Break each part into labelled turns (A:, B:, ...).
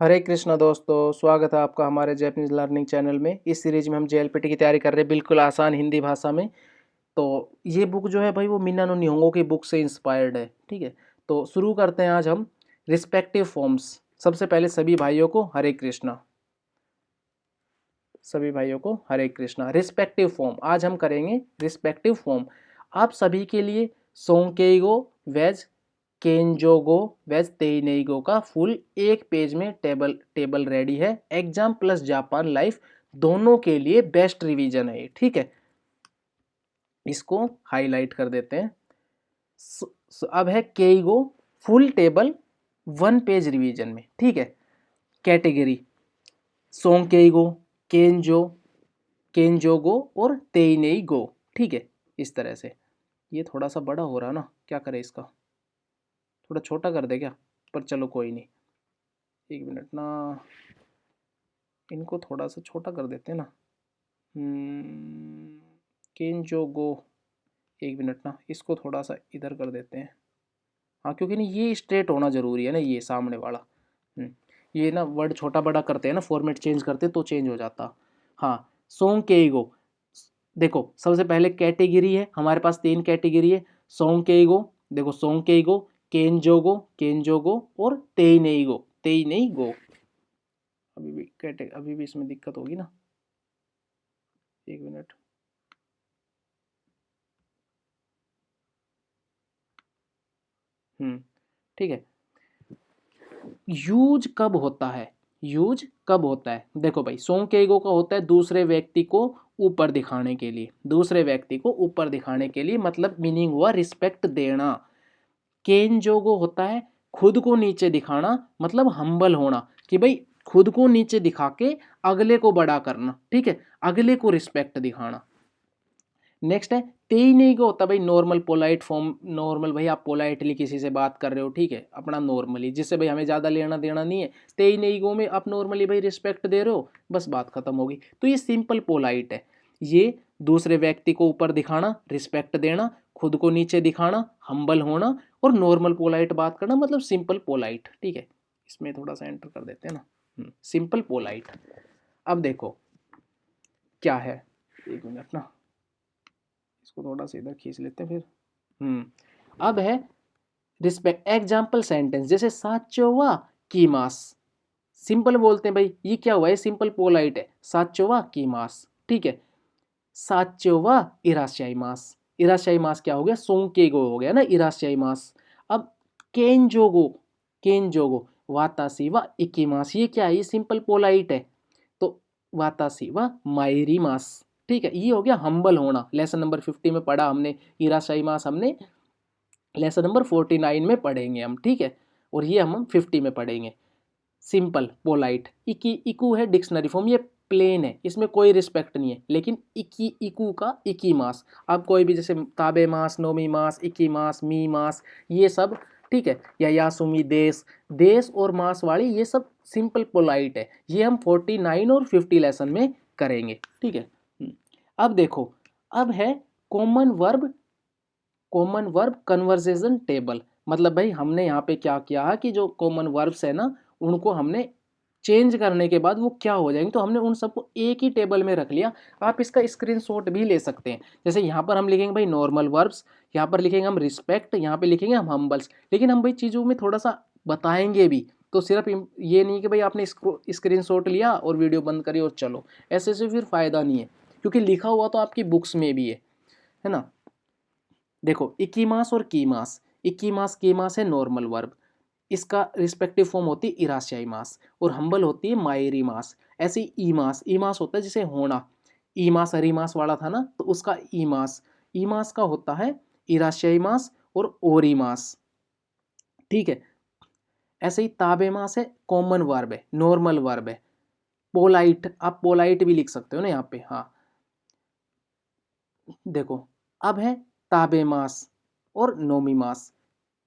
A: हरे कृष्णा दोस्तों, स्वागत है आपका हमारे जैपनीज लर्निंग चैनल में। इस सीरीज में हम जेएलपीटी की तैयारी कर रहे हैं बिल्कुल आसान हिंदी भाषा में। तो ये बुक जो है भाई वो मिन्ना नो निहोंगो की बुक से इंस्पायर्ड है। ठीक है, तो शुरू करते हैं आज हम रिस्पेक्टिव फॉर्म्स। सबसे पहले सभी भाइयों को हरे कृष्णा। सभी भाइयों को हरे कृष्णा। रिस्पेक्टिव फॉर्म आज हम करेंगे। रिस्पेक्टिव फॉर्म आप सभी के लिए सोंकेगो वेज केंजोगो वेज तेइनेगो का फुल एक पेज में टेबल रेडी है। एग्जाम प्लस जापान लाइफ दोनों के लिए बेस्ट रिवीजन है ये। ठीक है, इसको हाईलाइट कर देते हैं। अब है केइगो full table one page revision में। ठीक है, कैटेगरी सोंकेगो, केंजो, केंजोगो और तेइनेगो। ठीक है, इस तरह से। ये थोड़ा सा बड़ा हो रहा ना, क्या करें इसका, थोड़ा छोटा कर दे क्या? पर चलो कोई नहीं, एक मिनट ना, इनको थोड़ा सा छोटा कर देते हैं ना। केंजोगो, एक मिनट ना, इसको थोड़ा सा इधर कर देते हैं। हाँ, क्योंकि नहीं ये स्ट्रेट होना ज़रूरी है ना, ये सामने वाला। ये ना वर्ड छोटा बड़ा करते हैं ना, फॉर्मेट चेंज करते तो चेंज हो जाता। हाँ, सोंग केइगो। देखो सबसे पहले कैटेगरी है, हमारे पास 3 कैटेगरी है। सोंग केइगो, देखो सोंग केइगो, केंजोगो, केंजोगो और तेइनेइगो, तेइनेइगो। अभी भी इसमें दिक्कत होगी ना, एक मिनट। ठीक है। यूज कब होता है? यूज कब होता है? देखो भाई, सोंकेगो का होता है दूसरे व्यक्ति को ऊपर दिखाने के लिए। दूसरे व्यक्ति को ऊपर दिखाने के लिए मतलब मीनिंग हुआ रिस्पेक्ट देना। केंजोगो होता है खुद को नीचे दिखाना, मतलब हम्बल होना, कि भाई खुद को नीचे दिखा के अगले को बड़ा करना। ठीक है, अगले को रिस्पेक्ट दिखाना। नेक्स्ट है तेई को होता है भाई नॉर्मल पोलाइट फॉर्म। नॉर्मल भाई आप पोलाइटली किसी से बात कर रहे हो, ठीक है, अपना नॉर्मली, जिससे भाई हमें ज़्यादा लेना देना नहीं है। तेई गो में आप नॉर्मली भाई रिस्पेक्ट दे रहे हो, बस बात खत्म होगी। तो ये सिंपल पोलाइट है। ये दूसरे व्यक्ति को ऊपर दिखाना, रिस्पेक्ट देना, खुद को नीचे दिखाना, हम्बल होना और नॉर्मल पोलाइट बात करना, मतलब सिंपल पोलाइट। ठीक है, इसमें थोड़ा सा एंटर कर देते हैं ना, सिंपल पोलाइट। अब देखो क्या है, एक मिनट ना, इसको थोड़ा सा इधर खींच लेते हैं फिर। अब है रिस्पेक्ट एग्जाम्पल सेंटेंस, जैसे साचोवा कीमास। सिंपल बोलते हैं भाई, ये क्या हुआ है, सिंपल पोलाइट है। साचोवा कीमास, ठीक है। साचोवा इराशाइमास, इराशाइमास क्या हो गया, सोंकेगो हो गया ना, इराशाइमास। अब केंजोगो, केंजोगो वातासी वा इकीमास, ये क्या है, ये सिंपल पोलाइट है। तो वातासी वा माइरीमास, ठीक है, ये हो गया हम्बल होना। लेसन नंबर 50 में पढ़ा हमने, इराशाइमास हमने लेसन नंबर 49 में पढ़ेंगे हम। ठीक है, और ये हम 50 में पढ़ेंगे। Simple polite. इकी इकू है डिक्शनरी फॉर्म, ये प्लेन है, इसमें कोई रिस्पेक्ट नहीं है। लेकिन इकी इकू का इकी मास, अब कोई भी जैसे ताबे मास, नोमी मास, इकी मास, मी मास, ये सब, ठीक है, या यासुमी देश, देश और मास वाली, ये सब सिंपल पोलाइट है। ये हम 49 और 50 लेसन में करेंगे। ठीक है, अब देखो, अब है common verb, common verb conversation table. मतलब भाई हमने यहाँ पे क्या किया है कि जो कॉमन वर्ब्स है ना, उनको हमने चेंज करने के बाद वो क्या हो जाएंगे, तो हमने उन सबको एक ही टेबल में रख लिया। आप इसका स्क्रीनशॉट भी ले सकते हैं। जैसे यहाँ पर हम लिखेंगे भाई नॉर्मल वर्ब्स, यहाँ पर लिखेंगे हम रिस्पेक्ट, यहाँ पे लिखेंगे हम हम्बल्स। लेकिन हम भाई चीज़ों में थोड़ा सा बताएंगे भी, तो सिर्फ ये नहीं कि भाई आपने स्क्रीनशॉट लिया और वीडियो बंद करी और चलो, ऐसे से फिर फ़ायदा नहीं है, क्योंकि लिखा हुआ तो आपकी बुक्स में भी है ना। देखो इकीमास और कीमास, इकीमास कीमास है नॉर्मल वर्ब, इसका रिस्पेक्टिव फॉर्म होती है इराशियाई मास, और हम्बल होती है मायरी मास। ऐसे ही ईमास, ईमास होता है जैसे होना, ईमास हरीमास वाला था ना, तो उसका ईमास, ईमास का होता है इराशियाई मास और ओरीमास। ठीक है, ऐसे ही ताबेमास है कॉमन वर्ब है, नॉर्मल वर्ब है। पोलाइट, आप पोलाइट भी लिख सकते हो ना यहाँ पे। हाँ देखो, अब है ताबेमास और नोमीमास,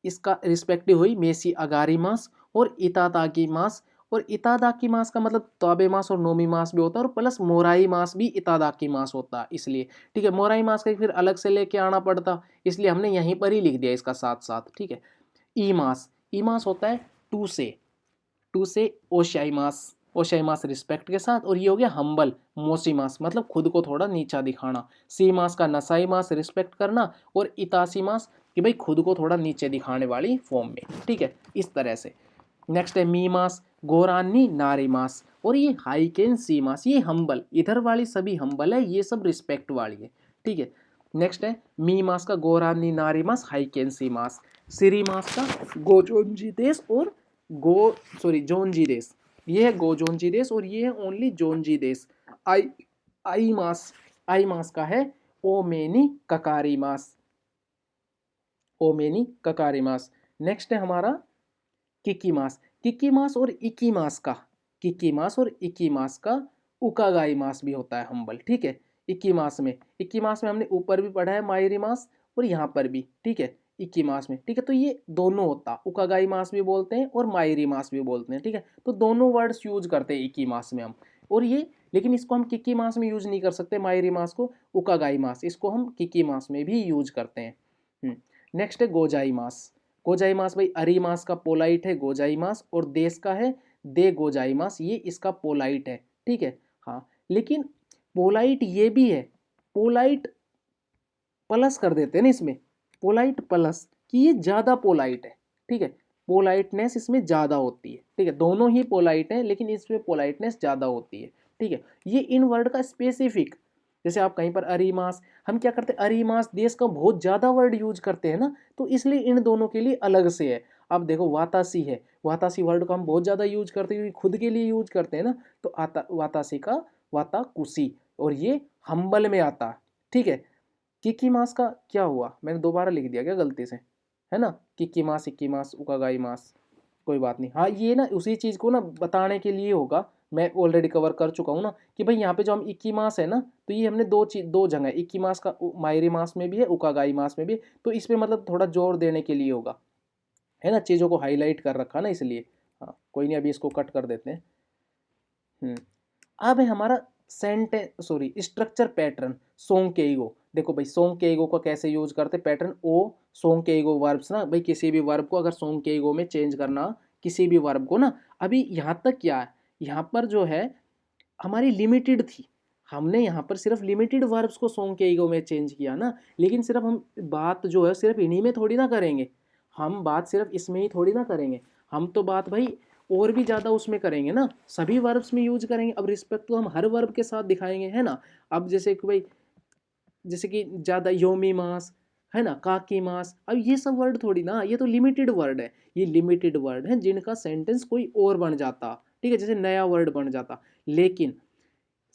A: इसका रिस्पेक्टिव हुई मेसी अगारी मास और इतादाकी मास। और इतादाकी मास का मतलब ताबे मास और नोमी मास भी होता है, और प्लस मोराई मास भी इतादाकी मास होता है, इसलिए। ठीक है, मोराई मास का फिर अलग से लेके आना पड़ता, इसलिए हमने यहीं पर ही लिख दिया इसका साथ साथ। ठीक है, ई मास, ई मास होता है टू से, टू से ओशाइमास, ओशाइमास रिस्पेक्ट के साथ, और ये हो गया हम्बल मोसीमास मतलब खुद को थोड़ा नीचा दिखाना, सीमास का नसाईमास रिस्पेक्ट करना, और इतासीमास कि भाई खुद को थोड़ा नीचे दिखाने वाली फॉर्म में, ठीक है, इस तरह से। नेक्स्ट है मीमास गोरानी नारीमास, और ये हाइकेन सीमास, ये हम्बल, इधर वाली सभी हम्बल है, ये सब रिस्पेक्ट वाली है, ठीक है। नेक्स्ट है मीमास का गोरानी नारीमास हाइकेन सीमास, सिरीमास का गोजोंजी देश और जोंजी देश, ये है गोजोंजी देश और ये है ओनली जोंजी देश। आई आई मास, आई मास का है ओमेनी ककारी मास, ओमेनी ककारी मास। नेक्स्ट है हमारा किकीमास, किकीमास और इकीमास का, किकीमास और इकीमास का उकागाई मास भी होता है हम्बल, ठीक है। इकीमास में, इकीमास में हमने ऊपर भी पढ़ा है मायरी मास और यहाँ पर भी, ठीक है, इकीमास में, ठीक है। तो ये दोनों होता, उकागाई मास भी बोलते हैं और मायरी मास भी बोलते हैं, ठीक है। तो दोनों वर्ड्स यूज करते हैं इकीमास में हम, और ये लेकिन इसको हम किकी मास में यूज नहीं कर सकते, मायरी मास को, उकागाई मास इसको हम किकी मास में भी यूज करते हैं। नेक्स्ट है गोजाई मास, गोजाई मास भाई अरी मास का पोलाइट है गोजाई मास, और देश का है दे गोजाई मास, ये इसका पोलाइट है, ठीक है। हाँ लेकिन पोलाइट ये भी है, पोलाइट प्लस कर देते हैं ना इसमें, पोलाइट प्लस, कि ये ज़्यादा पोलाइट है, ठीक है, पोलाइटनेस इसमें ज़्यादा होती है, ठीक है। दोनों ही पोलाइट हैं लेकिन इसमें पोलाइटनेस ज़्यादा होती है, ठीक है। ये इन वर्ड का स्पेसिफिक, जैसे आप कहीं पर अरीमास, हम क्या करते हैं अरीमास देश का बहुत ज़्यादा वर्ड यूज करते हैं ना, तो इसलिए इन दोनों के लिए अलग से है। अब देखो वातासी है, वातासी वर्ड को हम बहुत ज़्यादा यूज करते हैं, खुद के लिए यूज करते हैं ना, तो आता वातासी का वाताकुसी, और ये हम्बल में आता, ठीक है। किकी मास का क्या हुआ, मैंने दोबारा लिख दिया क्या गलती से, है ना, किकी मास इक्की मास उकागाई मास, कोई बात नहीं। हाँ ये ना उसी चीज़ को ना बताने के लिए होगा, मैं ऑलरेडी कवर कर चुका हूँ ना, कि भाई यहाँ पे जो हम इक्की मास है ना, तो ये हमने दो चीज, दो जगह इक्की मास का मायरी मास में भी है उकागाई मास में भी, तो इसमें मतलब थोड़ा जोर देने के लिए होगा, है ना, चीज़ों को हाईलाइट कर रखा ना इसलिए। हाँ कोई नहीं, अभी इसको कट कर देते हैं। अब है हमारा sentence sorry structure pattern song के ईगो। देखो भाई सोंग के ईगो को कैसे यूज करते पैटर्न, ओ सोंग के ईगो वर्ब्स ना, भाई किसी भी वर्ब को अगर सोंग के ईगो में चेंज करना, किसी भी वर्ब को ना, अभी यहाँ तक क्या है, यहाँ पर जो है हमारी लिमिटेड थी, हमने यहाँ पर सिर्फ लिमिटेड वर्ब्स को सोंग के ईगो में चेंज किया ना, लेकिन सिर्फ हम बात जो है सिर्फ इन्हीं में थोड़ी ना करेंगे, हम बात सिर्फ इसमें ही थोड़ी ना करेंगे, हम तो बात भाई और भी ज़्यादा उसमें करेंगे ना, सभी वर्ब्स में यूज करेंगे। अब रिस्पेक्ट तो हम हर वर्ब के साथ दिखाएंगे, है ना। अब जैसे कि भाई, जैसे कि ज़्यादा योमी मास, है ना, काकी मास, अब ये सब वर्ड थोड़ी ना, ये तो लिमिटेड वर्ड है, ये लिमिटेड वर्ड है जिनका सेंटेंस कोई और बन जाता, ठीक है, जैसे नया वर्ड बन जाता। लेकिन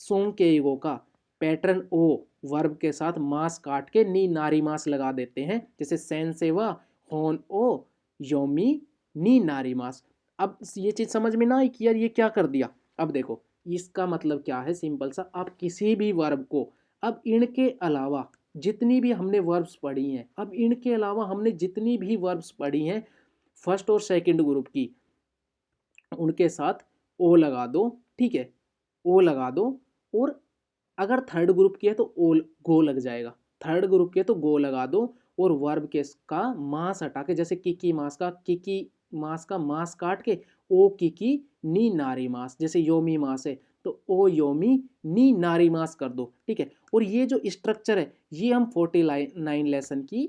A: सोंग के ईगो का पैटर्न ओ वर्ब के साथ मास काट के नी नारी मास लगा देते हैं, जैसे सेन सेवा होन ओ योमी नी नारी मास। अब ये चीज समझ में ना आई कि यार ये क्या कर दिया, अब देखो इसका मतलब क्या है, सिंपल सा, आप किसी भी वर्ब को, अब इनके अलावा जितनी भी हमने वर्ब्स पढ़ी हैं, अब इनके अलावा हमने जितनी भी वर्ब्स पढ़ी हैं फर्स्ट और सेकंड ग्रुप की, उनके साथ ओ लगा दो, ठीक है, ओ लगा दो, और अगर थर्ड ग्रुप की है तो ओ गो लग जाएगा, थर्ड ग्रुप की है तो गो लगा दो, और वर्ब के का मास हटा के, जैसे किकी मास का, किकी मास का मास काट के ओ किकी नी नारी मास, जैसे योमी मास है तो ओ योमी नी नारी मास कर दो, ठीक है। और ये जो स्ट्रक्चर है ये हम 49 लेसन की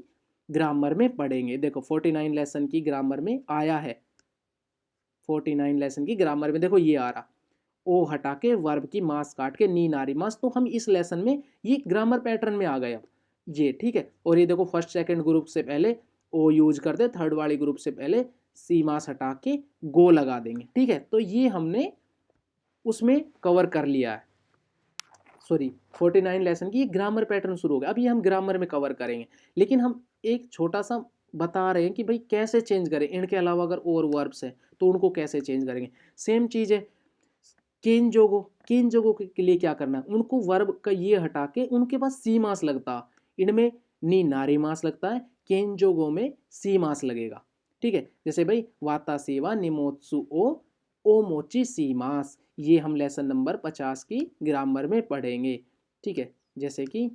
A: ग्रामर में पढ़ेंगे, देखो 49 लेसन की ग्रामर में आया है, 49 लेसन की ग्रामर में देखो ये आ रहा, ओ हटा के वर्ब की मास काट के नी नारी मास, तो हम इस लेसन में ये ग्रामर पैटर्न में आ गए अब ये, ठीक है। और ये देखो फर्स्ट सेकंड ग्रुप से पहले ओ यूज करते, थर्ड वाली ग्रुप से पहले सी मास हटा के गो लगा देंगे, ठीक है। तो ये हमने उसमें कवर कर लिया है, सॉरी 49 लेसन की ग्रामर पैटर्न शुरू हो गया, अब ये हम ग्रामर में कवर करेंगे, लेकिन हम एक छोटा सा बता रहे हैं कि भाई कैसे चेंज करें, इनके अलावा अगर और वर्ब्स है तो उनको कैसे चेंज करेंगे। सेम चीज़ है केन जोगो, केन जोगो के लिए क्या करना है, उनको वर्ब का ये हटा के उनके पास सी मास लगता, इनमें नी नारी मास लगता है, केन जोगो में सी मास लगेगा, ठीक है। जैसे भाई वाता सेवा निमोत्सु ओ मोची सी मास, ये हम लेसन नंबर 50 की ग्रामर में पढ़ेंगे, ठीक है। जैसे कि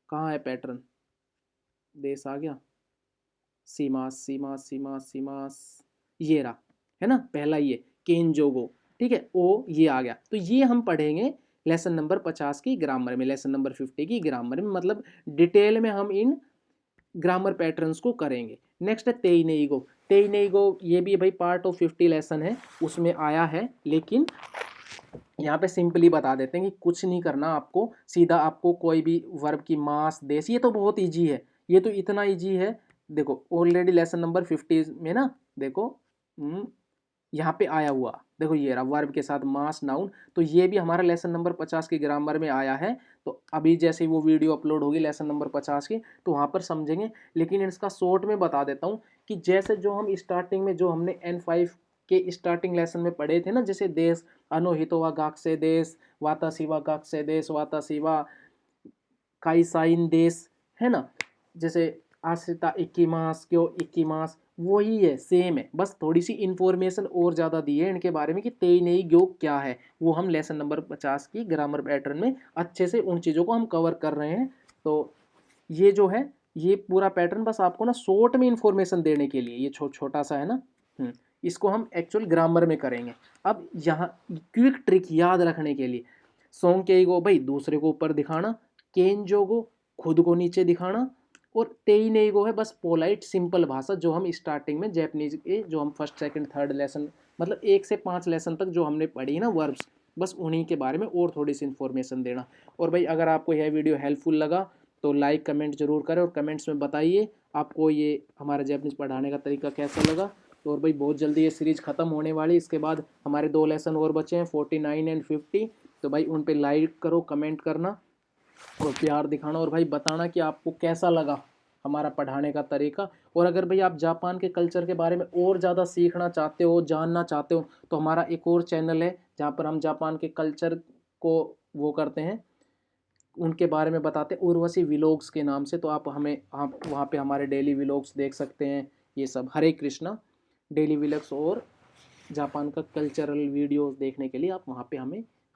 A: कहाँ है पैटर्न, देश आ गया, सीमास सीमास सीमास सीमास, ये रहा, है ना, पहला ये केंजोगो, ठीक है, ओ ये आ गया। तो ये हम पढ़ेंगे लेसन नंबर 50 की ग्रामर में, लेसन नंबर 50 की ग्रामर में, मतलब डिटेल में हम इन ग्रामर पैटर्न्स को करेंगे। नेक्स्ट है तेइनेइगो। तेइनेइगो ये भी भाई पार्ट ऑफ 50 लेसन है, उसमें आया है, लेकिन यहाँ पे सिंपली बता देते हैं कि कुछ नहीं करना आपको, सीधा आपको कोई भी वर्ब की मास देश, ये तो बहुत ईजी है, ये तो इतना ईजी है। देखो ऑलरेडी लेसन नंबर 50 में ना, देखो यहाँ पे आया हुआ, देखो ये रहा वर्ब के साथ मास नाउन, तो ये भी हमारा लेसन नंबर 50 की ग्रामर में आया है। तो अभी जैसे ही वो वीडियो अपलोड होगी लेसन नंबर 50 की, तो वहाँ पर समझेंगे। लेकिन इसका शॉर्ट में बता देता हूँ कि जैसे जो हम स्टार्टिंग में जो हमने N5 के स्टार्टिंग लेसन में पढ़े थे ना, जैसे देश अनोहितो व गाक्से देश, वाता शिवा गाक्से देश, वाता शिवा काइसाइन देश, है ना, जैसे आश्रिता इक्कीमास क्यों इक्कीमास, वही है, सेम है, बस थोड़ी सी इंफॉर्मेशन और ज़्यादा दी है इनके बारे में कि तेईनेई ग्योग क्या है, वो हम लेसन नंबर 50 की ग्रामर पैटर्न में अच्छे से उन चीज़ों को हम कवर कर रहे हैं। तो ये जो है ये पूरा पैटर्न बस आपको ना शॉर्ट में इंफॉर्मेशन देने के लिए, ये छोटा सा है ना, इसको हम एक्चुअल ग्रामर में करेंगे। अब यहाँ क्विक ट्रिक याद रखने के लिए, सॉन्ग के गो भाई दूसरे को ऊपर दिखाना, केंजो को खुद को नीचे दिखाना, और तेईनेगो है बस पोलाइट सिंपल भाषा, जो हम स्टार्टिंग में जैपनीज के जो हम फर्स्ट सेकंड थर्ड लेसन, मतलब 1 से 5 लेसन तक जो हमने पढ़ी ना वर्ब्स, बस उन्हीं के बारे में और थोड़ी सी इन्फॉर्मेशन देना। और भाई अगर आपको यह वीडियो हेल्पफुल लगा तो लाइक कमेंट जरूर करें, और कमेंट्स में बताइए आपको ये हमारा जैपनीज पढ़ाने का तरीका कैसा लगा। और भाई बहुत जल्दी ये सीरीज़ ख़त्म होने वाली, इसके बाद हमारे 2 लेसन और बचे हैं 49 एंड 50, तो भाई उन पे लाइक करो, कमेंट करना और प्यार दिखाना, और भाई बताना कि आपको कैसा लगा हमारा पढ़ाने का तरीका। और अगर भाई आप जापान के कल्चर के बारे में और ज़्यादा सीखना चाहते हो, जानना चाहते हो, तो हमारा एक और चैनल है जहाँ पर हम जापान के कल्चर को वो करते हैं, उनके बारे में बताते हैं, उर्वशी व्लॉग्स के नाम से। तो आप वहाँ पे हमारे डेली व्लॉग्स देख सकते हैं, ये सब। हरे कृष्णा। डेली व्लॉग्स और जापान का कल्चरल वीडियोस देखने के लिए आप वहाँ पे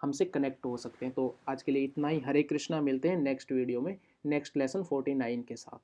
A: हमसे कनेक्ट हो सकते हैं। तो आज के लिए इतना ही। हरे कृष्णा। मिलते हैं नेक्स्ट वीडियो में नेक्स्ट लेसन 49 के साथ।